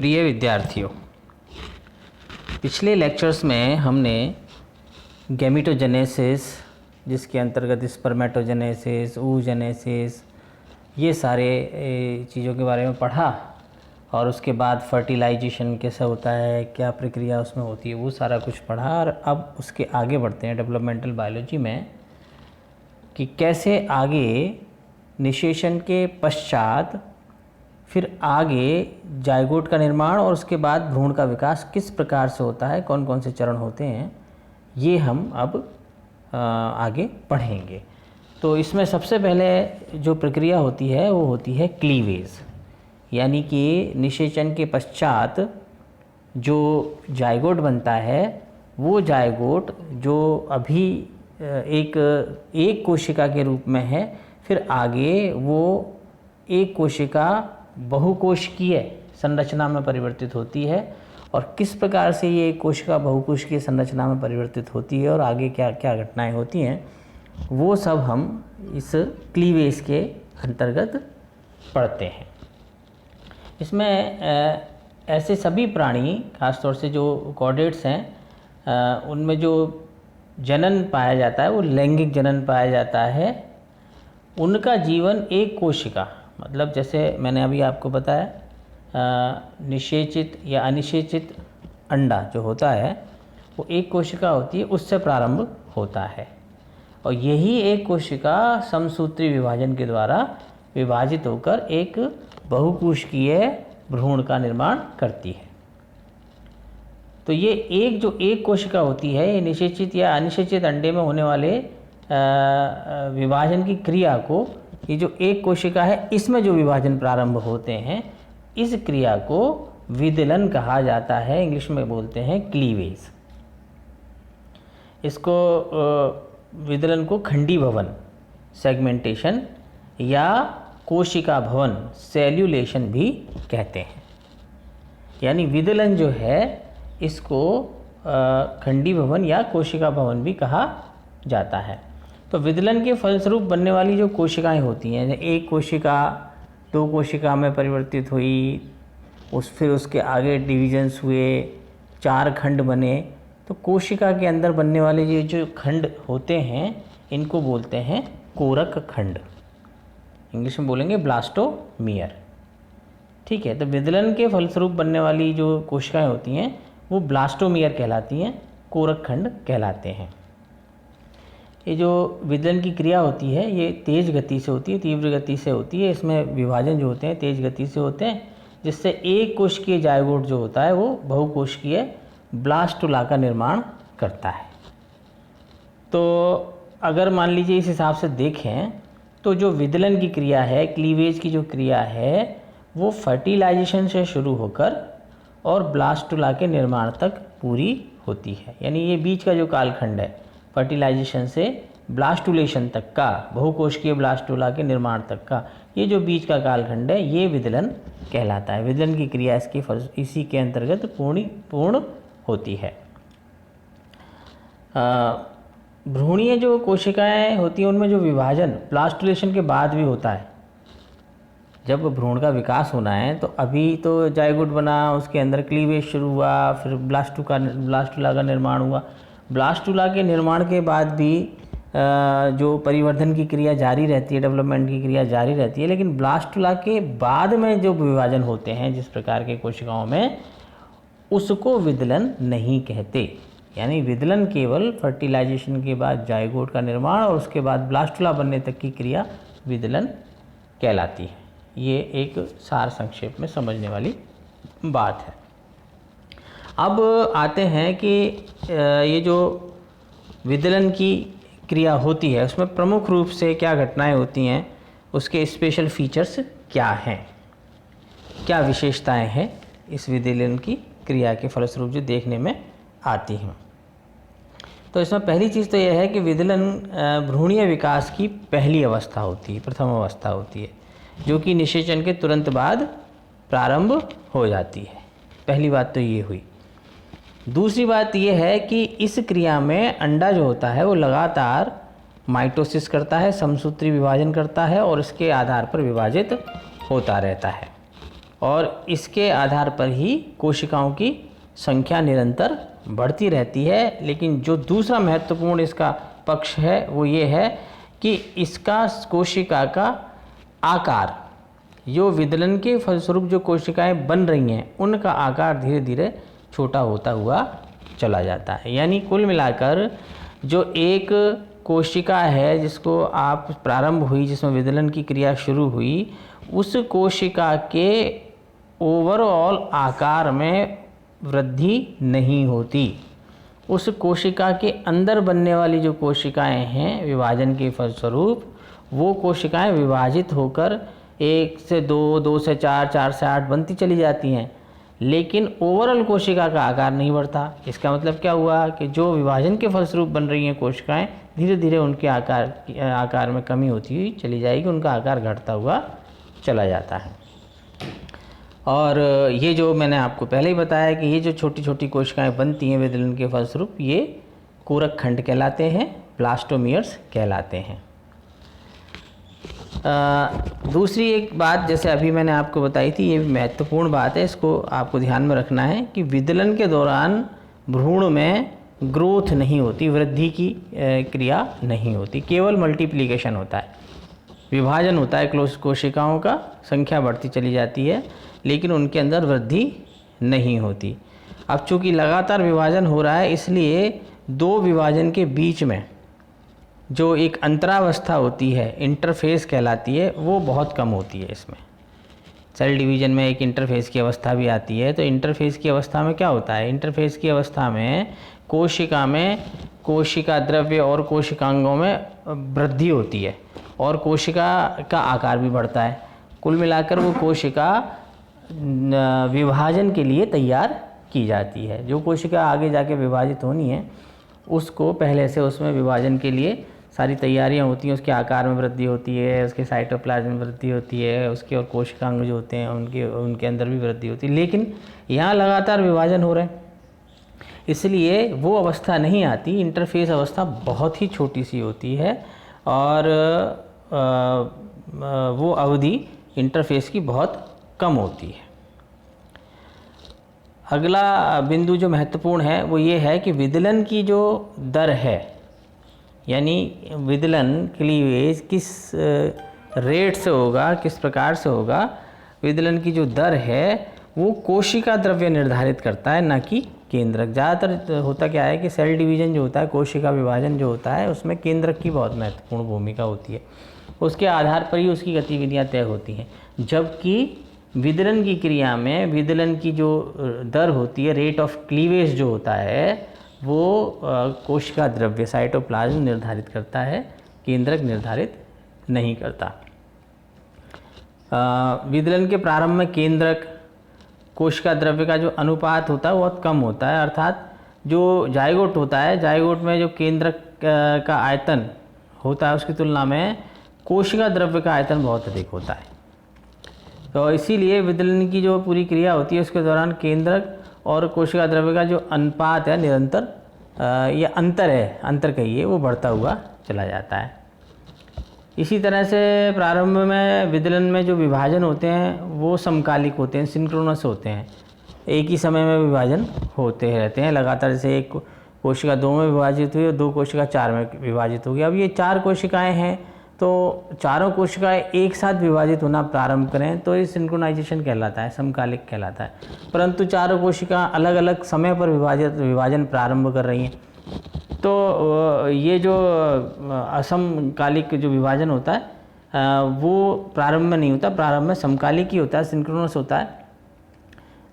प्रिय विद्यार्थियों, पिछले लेक्चर्स में हमने गैमेटोजेनेसिस, जिसके अंतर्गत स्पर्मेटोजेनेसिस, oogenesis, ये सारे चीज़ों के बारे में पढ़ा और उसके बाद फर्टिलाइजेशन कैसा होता है, क्या प्रक्रिया उसमें होती है, वो सारा कुछ पढ़ा। और अब उसके आगे बढ़ते हैं डेवलपमेंटल बायोलॉजी में कि कैसे आगे निषेचन के पश्चात फिर आगे जाइगोट का निर्माण और उसके बाद भ्रूण का विकास किस प्रकार से होता है, कौन कौन से चरण होते हैं, ये हम अब आगे पढ़ेंगे। तो इसमें सबसे पहले जो प्रक्रिया होती है वो होती है क्लीवेज, यानी कि निषेचन के पश्चात जो जाइगोट बनता है वो जाइगोट जो अभी एक कोशिका के रूप में है, फिर आगे वो एक कोशिका बहुकोशिकीय संरचना में परिवर्तित होती है। और किस प्रकार से ये कोशिका बहुकोशिकीय संरचना में परिवर्तित होती है और आगे क्या क्या घटनाएं होती हैं, वो सब हम इस क्लीवेज के अंतर्गत पढ़ते हैं। इसमें ऐसे सभी प्राणी, खासतौर से जो कॉर्डेट्स हैं, उनमें जो जनन पाया जाता है वो लैंगिक जनन पाया जाता है। उनका जीवन एक कोशिका, मतलब जैसे मैंने अभी आपको बताया, निषेचित या अनिषेचित अंडा जो होता है वो एक कोशिका होती है, उससे प्रारंभ होता है। और यही एक कोशिका समसूत्री विभाजन के द्वारा विभाजित होकर एक बहुकोशिकीय भ्रूण का निर्माण करती है। तो ये एक कोशिका होती है, ये निषेचित या अनिषेचित अंडे में होने वाले विभाजन की क्रिया को, ये जो एक कोशिका है इसमें जो विभाजन प्रारंभ होते हैं, इस क्रिया को विदलन कहा जाता है। इंग्लिश में बोलते हैं क्लीवेज। इसको विदलन को खंडी भवन, सेगमेंटेशन, या कोशिका भवन, सेल्यूलेशन भी कहते हैं। यानी विदलन जो है इसको खंडी भवन या कोशिका भवन भी कहा जाता है। तो विदलन के फलस्वरूप बनने वाली जो कोशिकाएं होती हैं, एक कोशिका दो कोशिका में परिवर्तित हुई, फिर उसके आगे डिविजन्स हुए, 4 खंड बने। तो कोशिका के अंदर बनने वाले ये जो खंड होते हैं इनको बोलते हैं कोरक खंड। इंग्लिश में बोलेंगे ब्लास्टोमियर। ठीक है, तो विदलन के फलस्वरूप बनने वाली जो कोशिकाएं होती हैं वो ब्लास्टोमियर कहलाती हैं, कोरक खंड कहलाते हैं। ये जो विदलन की क्रिया होती है ये तेज़ गति से होती है, तीव्र गति से होती है। इसमें विभाजन जो होते हैं तेज़ गति से होते हैं, जिससे एक कोशिकीय जाइगोट जो होता है वो बहुकोशिकीय ब्लास्टुला का निर्माण करता है। तो अगर मान लीजिए इस हिसाब से देखें तो जो विदलन की क्रिया है, क्लीवेज की जो क्रिया है, वो फर्टिलाइजेशन से शुरू होकर और ब्लास्टुला के निर्माण तक पूरी होती है। यानी ये बीच का जो कालखंड है, फर्टिलाइजेशन से ब्लास्टुलेशन तक का, बहुकोशिकीय ब्लास्टुला के निर्माण तक का, ये जो बीच का कालखंड है ये विदलन कहलाता है। विदलन की क्रिया इसी के अंतर्गत पूर्ण होती है। भ्रूणीय जो कोशिकाएं होती हैं उनमें जो विभाजन ब्लास्टुलेशन के बाद भी होता है। जब भ्रूण का विकास होना है तो अभी तो जाइगोट बना, उसके अंदर क्लीवेज शुरू हुआ, फिर ब्लास्टुला का निर्माण हुआ। ब्लास्टुला के निर्माण के बाद भी जो परिवर्धन की क्रिया जारी रहती है, डेवलपमेंट की क्रिया जारी रहती है, लेकिन ब्लास्टुला के बाद में जो विभाजन होते हैं जिस प्रकार के कोशिकाओं में, उसको विदलन नहीं कहते। यानी विदलन केवल फर्टिलाइजेशन के बाद जाइगोट का निर्माण और उसके बाद ब्लास्टुला बनने तक की क्रिया विदलन कहलाती है। ये एक सार संक्षेप में समझने वाली बात है। अब आते हैं कि ये जो विदलन की क्रिया होती है उसमें प्रमुख रूप से क्या घटनाएं होती हैं, उसके स्पेशल फीचर्स क्या हैं, क्या विशेषताएं हैं इस विदलन की क्रिया के फलस्वरूप जो देखने में आती हैं। तो इसमें पहली चीज़ तो यह है कि विदलन भ्रूणीय विकास की पहली अवस्था होती है, प्रथम अवस्था होती है, जो कि निषेचन के तुरंत बाद प्रारंभ हो जाती है। पहली बात तो ये हुई। दूसरी बात यह है कि इस क्रिया में अंडा जो होता है वो लगातार माइटोसिस करता है, समसूत्री विभाजन करता है और इसके आधार पर विभाजित होता रहता है। और इसके आधार पर ही कोशिकाओं की संख्या निरंतर बढ़ती रहती है। लेकिन जो दूसरा महत्वपूर्ण इसका पक्ष है वो ये है कि इसका कोशिका का आकार, जो विदलन के फलस्वरूप जो कोशिकाएं बन रही हैं उनका आकार धीरे धीरे छोटा होता हुआ चला जाता है। यानी कुल मिलाकर जो एक कोशिका है जिसको आप प्रारंभ हुई, जिसमें विदलन की क्रिया शुरू हुई, उस कोशिका के ओवरऑल आकार में वृद्धि नहीं होती। उस कोशिका के अंदर बनने वाली जो कोशिकाएं हैं विभाजन के फलस्वरूप, वो कोशिकाएं विभाजित होकर 1 से 2, 2 से 4, 4 से 8 बनती चली जाती हैं, लेकिन ओवरऑल कोशिका का आकार नहीं बढ़ता। इसका मतलब क्या हुआ कि जो विभाजन के फलस्वरूप बन रही हैं कोशिकाएं, धीरे धीरे उनके आकार में कमी होती हुई चली जाएगी, उनका आकार घटता हुआ चला जाता है। और ये जो मैंने आपको पहले ही बताया कि ये जो छोटी छोटी कोशिकाएं बनती हैं विदलन के फलस्वरूप, ये कोरक खंड कहलाते हैं, ब्लास्टोमियर्स कहलाते हैं। दूसरी एक बात जैसे अभी मैंने आपको बताई थी, ये महत्वपूर्ण बात है, इसको आपको ध्यान में रखना है कि विदलन के दौरान भ्रूण में ग्रोथ नहीं होती, वृद्धि की क्रिया नहीं होती, केवल मल्टीप्लिकेशन होता है, विभाजन होता है, कोशिकाओं का संख्या बढ़ती चली जाती है, लेकिन उनके अंदर वृद्धि नहीं होती। अब चूँकि लगातार विभाजन हो रहा है, इसलिए दो विभाजन के बीच में जो एक अंतरावस्था होती है, इंटरफेस कहलाती है, वो बहुत कम होती है। इसमें सेल डिवीजन में एक इंटरफेस की अवस्था भी आती है। तो इंटरफेस की अवस्था में क्या होता है? इंटरफेस की अवस्था में कोशिका द्रव्य और कोशिकांगों में वृद्धि होती है और कोशिका का आकार भी बढ़ता है। कुल मिलाकर वो कोशिका विभाजन के लिए तैयार की जाती है। जो कोशिका आगे जाके विभाजित होनी है, उसको पहले से उसमें विभाजन के लिए सारी तैयारियां होती हैं, उसके आकार में वृद्धि होती है, उसके साइटोप्लाज्म में वृद्धि होती है, उसके और कोशिकांग जो होते हैं उनके अंदर भी वृद्धि होती है। लेकिन यहाँ लगातार विभाजन हो रहे हैं, इसलिए वो अवस्था नहीं आती। इंटरफेस अवस्था बहुत ही छोटी सी होती है और वो अवधि इंटरफेस की बहुत कम होती है। अगला बिंदु जो महत्वपूर्ण है वो ये है कि विदलन की जो दर है, यानी विदलन क्लीवेज किस रेट से होगा, किस प्रकार से होगा, विदलन की जो दर है वो कोशिका द्रव्य निर्धारित करता है, ना कि केंद्रक। ज़्यादातर होता क्या है कि सेल डिवीजन जो होता है, कोशिका विभाजन जो होता है, उसमें केंद्रक की बहुत महत्वपूर्ण भूमिका होती है। उसके आधार पर ही उसकी गतिविधियाँ तय होती हैं। जबकि विदलन की क्रिया में विदलन की जो दर होती है, रेट ऑफ क्लीवेज जो होता है, वो कोशिका द्रव्य साइटोप्लाज्म निर्धारित करता है, केंद्रक निर्धारित नहीं करता। विदलन के प्रारंभ में केंद्रक कोशिका द्रव्य का जो अनुपात होता है वो बहुत कम होता है। अर्थात जो जाइगोट होता है, जाइगोट में जो केंद्रक का आयतन होता है उसकी तुलना में कोशिका द्रव्य का आयतन बहुत अधिक होता है। तो इसीलिए विदलन की जो पूरी क्रिया होती है उसके दौरान केंद्रक और कोशिका द्रव्य का जो अनुपात है निरंतर ये अंतर कहिए, वो बढ़ता हुआ चला जाता है। इसी तरह से प्रारंभ में विदलन में जो विभाजन होते हैं वो समकालिक होते हैं, सिंक्रोनस होते हैं, एक ही समय में विभाजन होते रहते हैं लगातार। जैसे एक कोशिका 2 में विभाजित हुई और 2 कोशिका 4 में विभाजित हो गई। अब ये 4 कोशिकाएं हैं, तो चारों कोशिकाएं एक साथ विभाजित होना प्रारंभ करें तो ये सिंक्रोनाइजेशन कहलाता है, समकालिक कहलाता है। परंतु चारों कोशिका अलग अलग समय पर विभाजन प्रारंभ कर रही हैं, तो ये जो असमकालिक जो विभाजन होता है वो प्रारंभ में नहीं होता, प्रारंभ में समकालिक ही होता है, सिंक्रोनस होता है।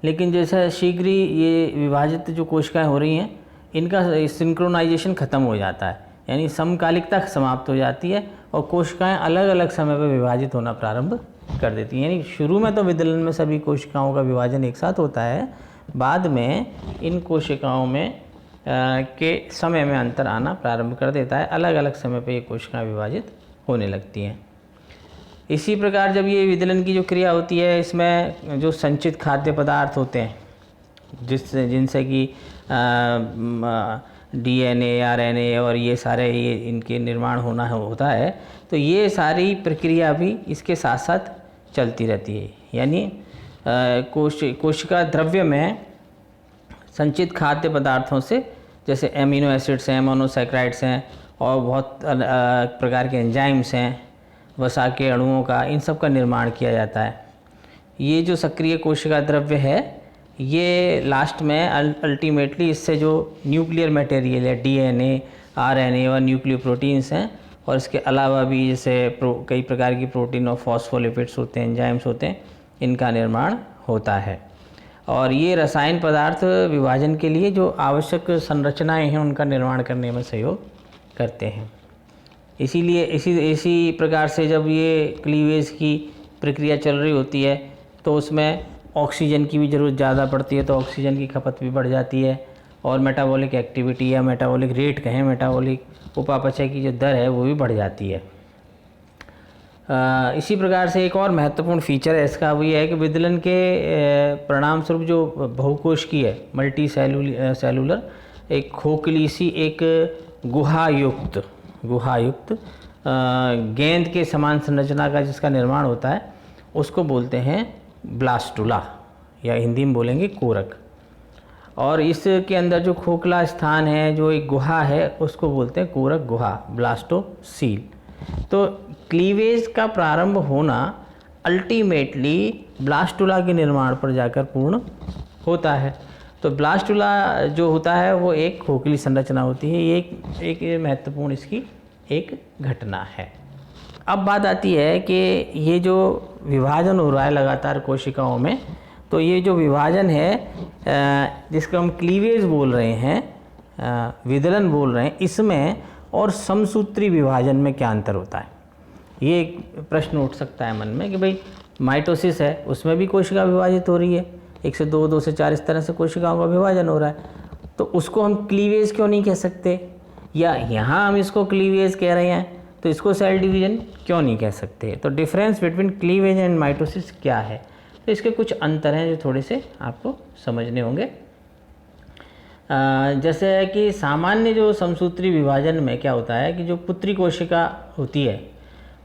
लेकिन जैसे शीघ्र ही ये विभाजित जो कोशिकाएं हो रही हैं, इनका सिंक्रोनाइजेशन ख़त्म हो जाता है, यानी समकालिकता समाप्त हो जाती है और कोशिकाएं अलग अलग समय पर विभाजित होना प्रारंभ कर देती हैं। यानी शुरू में तो विदलन में सभी कोशिकाओं का विभाजन एक साथ होता है, बाद में इन कोशिकाओं में के समय में अंतर आना प्रारंभ कर देता है, अलग अलग समय पर ये कोशिकाएं विभाजित होने लगती हैं। इसी प्रकार जब ये विदलन की जो क्रिया होती है, इसमें जो संचित खाद्य पदार्थ होते हैं जिनसे कि DNA, RNA और ये सारे ये इनके निर्माण होता है, तो ये सारी प्रक्रिया भी इसके साथ साथ चलती रहती है। यानी कोशिका द्रव्य में संचित खाद्य पदार्थों से, जैसे एमिनो एसिड्स हैं, मोनोसैकेराइड्स हैं और बहुत प्रकार के एंजाइम्स हैं, वसा के अणुओं का, इन सब का निर्माण किया जाता है। ये जो सक्रिय कोशिका द्रव्य है ये लास्ट में अल्टीमेटली इससे जो न्यूक्लियर मटेरियल है, डीएनए, आरएनए और न्यूक्लियो प्रोटीन्स हैं, और इसके अलावा भी जैसे कई प्रकार की प्रोटीन और फॉस्फोलिपिड्स होते हैं, एंजाइम्स होते हैं, इनका निर्माण होता है। और ये रसायन पदार्थ विभाजन के लिए जो आवश्यक संरचनाएं हैं उनका निर्माण करने में सहयोग करते हैं। इसीलिए इसी प्रकार से जब ये क्लीवेज की प्रक्रिया चल रही होती है तो उसमें ऑक्सीजन की भी ज़रूरत ज़्यादा पड़ती है, तो ऑक्सीजन की खपत भी बढ़ जाती है और मेटाबॉलिक एक्टिविटी या मेटाबॉलिक रेट कहें, मेटाबॉलिक उपापचय की जो दर है वो भी बढ़ जाती है। इसी प्रकार से एक और महत्वपूर्ण फीचर है इसका, वो ये है कि विदलन के परिणाम स्वरूप जो बहुकोशिकीय है, मल्टी सेलुलर, एक खोखली सी एक गुहायुक्त गेंद के समान संरचना का जिसका निर्माण होता है उसको बोलते हैं ब्लास्टुला, या हिंदी में बोलेंगे कोरक। और इसके अंदर जो खोखला स्थान है, जो एक गुहा है, उसको बोलते हैं कोरक गुहा, ब्लास्टोसील। तो क्लीवेज का प्रारंभ होना अल्टीमेटली ब्लास्टुला के निर्माण पर जाकर पूर्ण होता है। तो ब्लास्टुला जो होता है वो एक खोखली संरचना होती है। ये एक महत्वपूर्ण इसकी एक घटना है। अब बात आती है कि ये जो विभाजन हो रहा है लगातार कोशिकाओं में, तो ये जो विभाजन है जिसको हम क्लीवेज बोल रहे हैं, विदलन बोल रहे हैं, इसमें और समसूत्री विभाजन में क्या अंतर होता है? ये एक प्रश्न उठ सकता है मन में कि भाई माइटोसिस है, उसमें भी कोशिका विभाजित हो रही है, 1 से 2, 2 से 4 इस तरह से कोशिकाओं का विभाजन हो रहा है, तो उसको हम क्लीवेज क्यों नहीं कह सकते? या यहाँ हम इसको क्लीवेज कह रहे हैं तो इसको सेल डिवीजन क्यों नहीं कह सकते? तो difference between cleavage and mitosis क्या है? तो इसके कुछ अंतर हैं जो थोड़े से आपको समझने होंगे। जैसे कि सामान्य जो समसूत्री विभाजन में क्या होता है कि जो पुत्री कोशिका होती है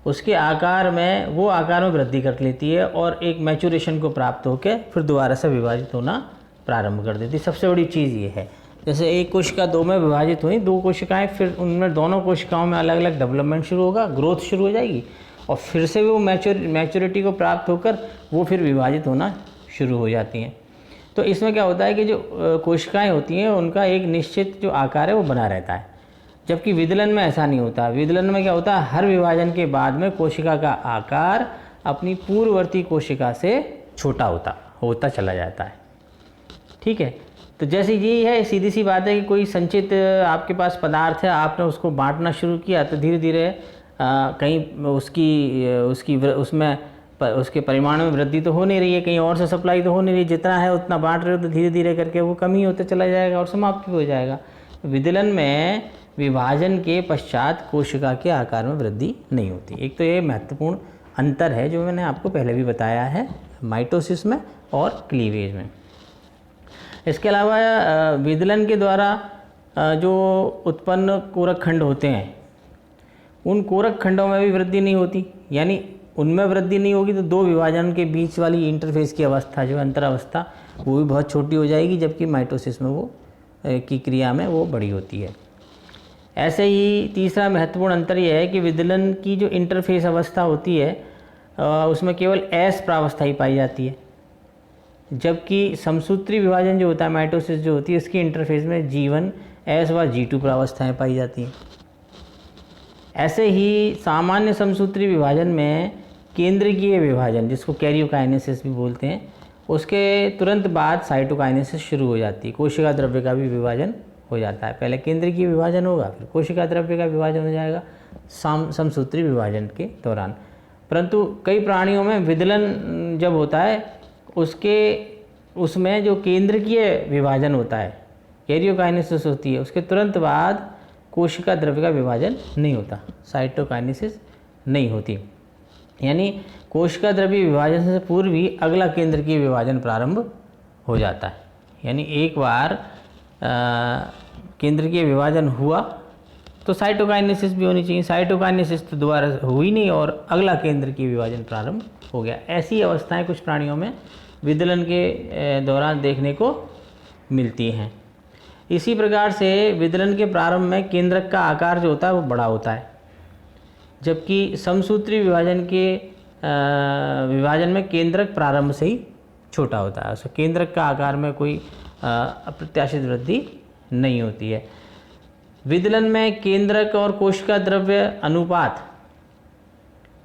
उसके आकार में वृद्धि कर लेती है और एक मैचुरेशन को प्राप्त होकर फिर दोबारा से विभाजित होना प्रारंभ कर देती है। सबसे बड़ी चीज़ ये है, जैसे एक कोशिका 2 में विभाजित हुई, 2 कोशिकाएं, फिर उनमें दोनों कोशिकाओं में अलग अलग डेवलपमेंट शुरू होगा, ग्रोथ शुरू हो जाएगी और फिर से वो मैच्योरिटी को प्राप्त होकर वो फिर विभाजित होना शुरू हो जाती हैं। तो इसमें क्या होता है कि जो कोशिकाएं होती हैं उनका एक निश्चित जो आकार है वो बना रहता है, जबकि विदलन में ऐसा नहीं होता। विदलन में क्या होता है, हर विभाजन के बाद में कोशिका का आकार अपनी पूर्ववर्ती कोशिका से छोटा होता चला जाता है। ठीक है, तो जैसे ये है, सीधी सी बात है कि कोई संचित आपके पास पदार्थ है, आपने उसको बांटना शुरू किया तो धीरे धीरे कहीं उसके परिमाण में वृद्धि तो हो नहीं रही है, कहीं और से सप्लाई तो हो नहीं रही, जितना है उतना बांट रहे हो तो धीरे धीरे करके वो कम ही होता चला जाएगा और समाप्त हो जाएगा। विदलन में विभाजन के पश्चात कोशिका के आकार में वृद्धि नहीं होती। एक तो ये महत्वपूर्ण अंतर है जो मैंने आपको पहले भी बताया है माइटोसिस में और क्लीवेज में। इसके अलावा विदलन के द्वारा जो उत्पन्न कोरक खंड होते हैं उन कोरक खंडों में भी वृद्धि नहीं होती, यानी उनमें वृद्धि नहीं होगी तो 2 विभाजन के बीच वाली इंटरफेस की अवस्था जो अंतरावस्था वो भी बहुत छोटी हो जाएगी, जबकि माइटोसिस में वो की क्रिया में वो बड़ी होती है। ऐसे ही तीसरा महत्वपूर्ण अंतर यह है कि विदलन की जो इंटरफेस अवस्था होती है उसमें केवल एस प्रावस्था ही पाई जाती है, जबकि समसूत्री विभाजन जो होता है, माइटोसिस जो होती है, इसकी इंटरफेस में G1, S व G2 प्रावस्थाएं पाई जाती हैं। ऐसे ही सामान्य समसूत्री विभाजन में केंद्रकीय विभाजन, जिसको कैरियोकाइनेसिस भी बोलते हैं, उसके तुरंत बाद साइटोकाइनेसिस शुरू हो जाती है। कोशिका द्रव्य का भी विभाजन हो जाता है, पहले केंद्रकीय विभाजन होगा, फिर कोशिका द्रव्य का विभाजन हो जाएगा समसूत्री विभाजन के दौरान। परंतु कई प्राणियों में विदलन जब होता है उसमें जो केंद्रकीय विभाजन होता है, कैरियोकाइनेसिस होती है, उसके तुरंत बाद कोशिका द्रव्य का विभाजन नहीं होता, साइटोकाइनेसिस नहीं होती। यानी कोशिका द्रव्य विभाजन से पूर्व ही अगला केंद्रकीय विभाजन प्रारंभ हो जाता है। यानी एक बार केंद्रकीय विभाजन हुआ तो साइटोकाइनेसिस भी होनी चाहिए, साइटोकाइनेसिस तो दोबारा हुई नहीं और अगला केंद्रकीय विभाजन प्रारंभ हो गया। ऐसी अवस्थाएं कुछ प्राणियों में विदलन के दौरान देखने को मिलती हैं। इसी प्रकार से विदलन के प्रारंभ में केंद्रक का आकार जो होता है वो बड़ा होता है, जबकि समसूत्री विभाजन में केंद्रक प्रारंभ से ही छोटा होता है। उसके केंद्रक का आकार में कोई अप्रत्याशित वृद्धि नहीं होती है। विदलन में केंद्रक और कोशिका द्रव्य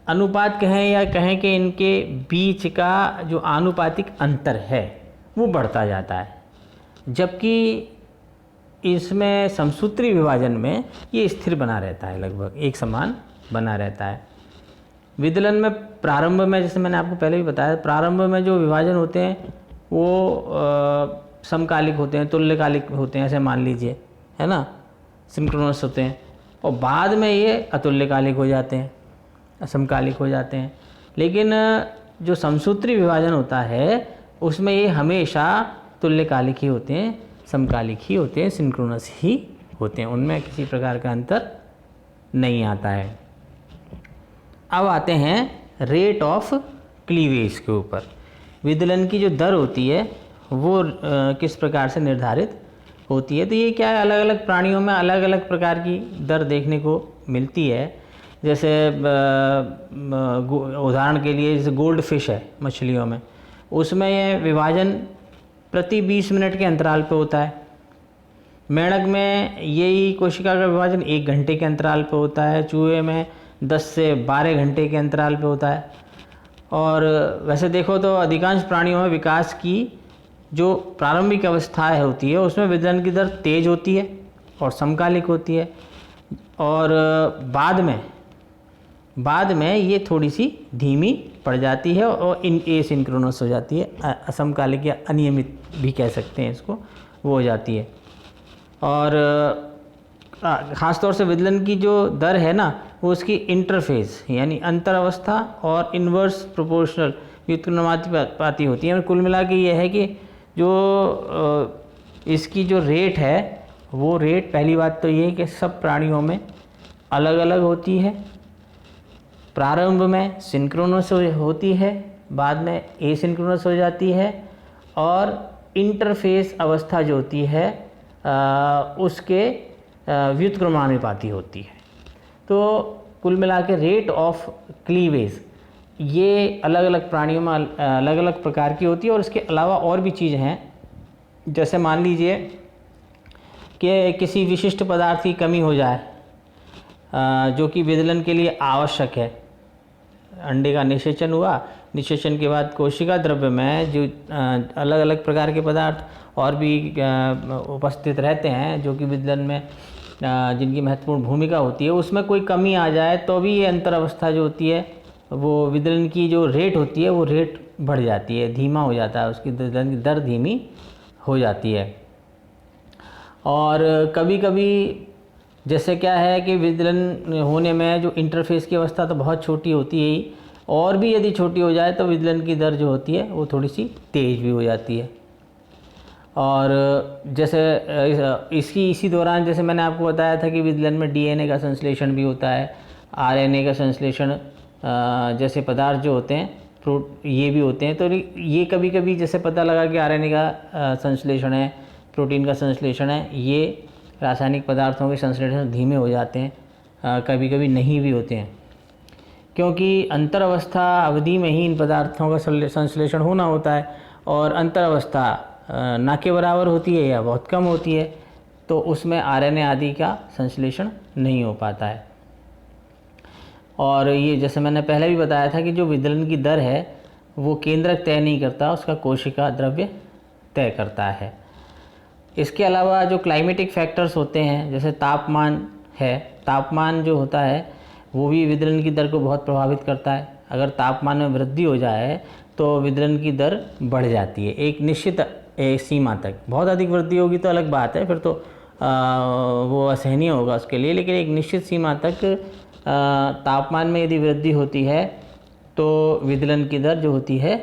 अनुपात कहें या कहें कि इनके बीच का जो आनुपातिक अंतर है वो बढ़ता जाता है, जबकि इसमें समसूत्री विभाजन में ये स्थिर बना रहता है, लगभग एक समान बना रहता है। विदलन में प्रारंभ में, जैसे मैंने आपको पहले भी बताया, प्रारंभ में जो विभाजन होते हैं वो समकालिक होते हैं, तुल्यकालिक होते हैं, ऐसे मान लीजिए, है ना, सिंक्रोनस होते हैं, और बाद में ये अतुल्यकालिक हो जाते हैं, असमकालिक हो जाते हैं। लेकिन जो समसूत्री विभाजन होता है उसमें ये हमेशा तुल्यकालिक ही होते हैं, समकालिक ही होते हैं, सिंक्रोनस ही होते हैं, उनमें किसी प्रकार का अंतर नहीं आता है। अब आते हैं रेट ऑफ क्लीवेज के ऊपर। विदलन की जो दर होती है वो किस प्रकार से निर्धारित होती है। तो ये क्या है, अलग अलग प्राणियों में अलग अलग प्रकार की दर देखने को मिलती है। जैसे उदाहरण के लिए जैसे गोल्ड फिश है मछलियों में, उसमें ये विभाजन प्रति 20 मिनट के अंतराल पे होता है। मेंढक में यही कोशिका का विभाजन 1 घंटे के अंतराल पे होता है। चूहे में 10 से 12 घंटे के अंतराल पे होता है। और वैसे देखो तो अधिकांश प्राणियों में विकास की जो प्रारंभिक अवस्थाएं होती है उसमें विदलन की दर तेज होती है और समकालिक होती है, और बाद में ये थोड़ी सी धीमी पड़ जाती है और एसिंक्रोनस हो जाती है, असमकालिक या अनियमित भी कह सकते हैं इसको, वो हो जाती है। और ख़ास तौर से विदलन की जो दर है ना वो उसकी इंटरफेज यानी अंतर अवस्था और इन्वर्स प्रोपोर्शनल व्युत्क्रमानुपाती होती है। कुल मिला के ये है कि जो इसकी जो रेट है वो रेट, पहली बात तो ये है कि सब प्राणियों में अलग अलग होती है। प्रारंभ में सिंक्रोनस होती है, बाद में एसिंक्रोनस हो जाती है, और इंटरफेस अवस्था जो होती है उसके व्युत्क्रमानुपाती होती है। तो कुल मिला के रेट ऑफ क्लीवेज ये अलग अलग प्राणियों में अलग अलग प्रकार की होती है। और इसके अलावा और भी चीज़ हैं, जैसे मान लीजिए कि किसी विशिष्ट पदार्थ की कमी हो जाए जो कि विदलन के लिए आवश्यक है। अंडे का निषेचन हुआ, निषेचन के बाद कोशिका द्रव्य में जो अलग अलग प्रकार के पदार्थ और भी उपस्थित रहते हैं जो कि विदलन में जिनकी महत्वपूर्ण भूमिका होती है, उसमें कोई कमी आ जाए तो भी ये अंतर अवस्था जो होती है वो विदलन की जो रेट होती है वो रेट बढ़ जाती है, धीमा हो जाता है, उसकी विदलन की दर धीमी हो जाती है। और कभी कभी जैसे क्या है कि विदलन होने में जो इंटरफेस की अवस्था तो बहुत छोटी होती है ही, और भी यदि छोटी हो जाए तो विदलन की दर जो होती है वो थोड़ी सी तेज़ भी हो जाती है। और जैसे इसी दौरान जैसे मैंने आपको बताया था कि विदलन में डीएनए का संश्लेषण भी होता है, आरएनए का संश्लेषण जैसे पदार्थ जो होते हैं ये भी होते हैं। तो ये कभी कभी जैसे पता लगा कि आरएनए का संश्लेषण है, प्रोटीन का संश्लेषण है, ये रासायनिक पदार्थों के संश्लेषण धीमे हो जाते हैं, कभी कभी नहीं भी होते हैं, क्योंकि अंतर अवस्था अवधि में ही इन पदार्थों का संश्लेषण होना होता है। और अंतर अवस्था ना के बराबर होती है या बहुत कम होती है, तो उसमें आरएनए आदि का संश्लेषण नहीं हो पाता है। और ये जैसे मैंने पहले भी बताया था कि जो विदलन की दर है वो केंद्रक तय नहीं करता, उसका कोशिका द्रव्य तय करता है। इसके अलावा जो क्लाइमेटिक फैक्टर्स होते हैं, जैसे तापमान है, तापमान जो होता है वो भी विदलन की दर को बहुत प्रभावित करता है। अगर तापमान में वृद्धि हो जाए तो विदलन की दर बढ़ जाती है एक निश्चित सीमा तक। बहुत अधिक वृद्धि होगी तो अलग बात है, फिर तो वो असहनीय होगा उसके लिए, लेकिन एक निश्चित सीमा तक तापमान में यदि वृद्धि होती है तो विदलन की दर जो होती है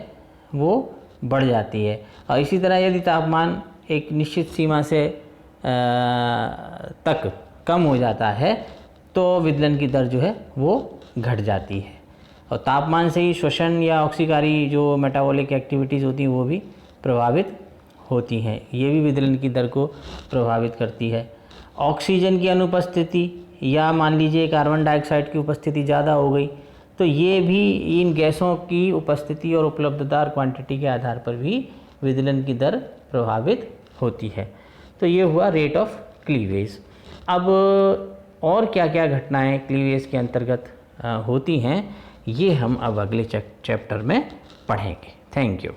वो बढ़ जाती है। और इसी तरह यदि तापमान एक निश्चित सीमा से तक कम हो जाता है तो विदलन की दर जो है वो घट जाती है। और तापमान से ही श्वसन या ऑक्सीकारी जो मेटाबॉलिक एक्टिविटीज़ होती हैं वो भी प्रभावित होती हैं। ये भी विदलन की दर को प्रभावित करती है। ऑक्सीजन की अनुपस्थिति या मान लीजिए कार्बन डाइऑक्साइड की उपस्थिति ज़्यादा हो गई तो ये भी इन गैसों की उपस्थिति और उपलब्धता और क्वांटिटी के आधार पर भी विदलन की दर प्रभावित होती है। तो ये हुआ रेट ऑफ क्लीवेज। अब और क्या क्या घटनाएं क्लीवेज के अंतर्गत होती हैं ये हम अब अगले चैप्टर में पढ़ेंगे। Thank you.